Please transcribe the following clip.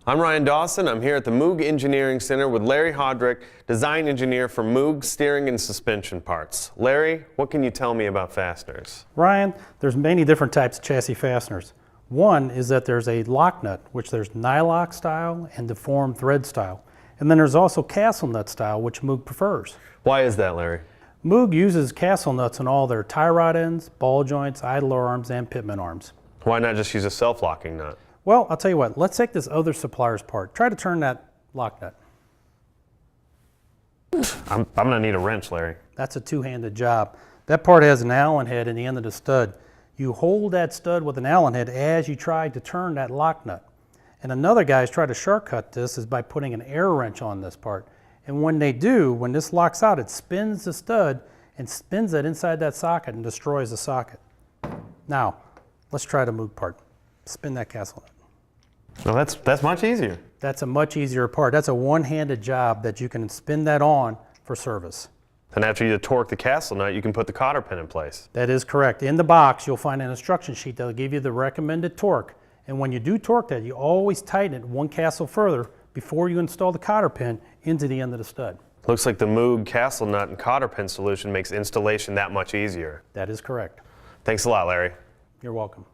I'm Ryan Dawson. I'm here at the Moog Engineering Center with Larry Hodrick, design engineer for Moog steering and suspension parts. Larry, what can you tell me about fasteners? Ryan, there's many different types of chassis fasteners. One is that there's a lock nut, which there's nylock style and deformed thread style. And then there's also castle nut style, which Moog prefers. Why is that, Larry? Moog uses castle nuts on all their tie rod ends, ball joints, idler arms, and pitman arms. Why not just use a self-locking nut? Well, I'll tell you what, let's take this other supplier's part. Try to turn that lock nut. I'm gonna need a wrench, Larry. That's a two-handed job. That part has an Allen head in the end of the stud. You hold that stud with an Allen head as you try to turn that lock nut. And another guy's tried to shortcut this is by putting an air wrench on this part. And when they do, when this locks out, it spins the stud and spins it inside that socket and destroys the socket. Now, let's try the Moog part. Spin that castle nut. Well, that's much easier. That's a much easier part. That's a one-handed job that you can spin that on for service. And after you torque the castle nut, you can put the cotter pin in place. That is correct. In the box, you'll find an instruction sheet that'll give you the recommended torque. And when you do torque that, you always tighten it one castle further before you install the cotter pin into the end of the stud. Looks like the Moog castle nut and cotter pin solution makes installation that much easier. That is correct. Thanks a lot, Larry. You're welcome.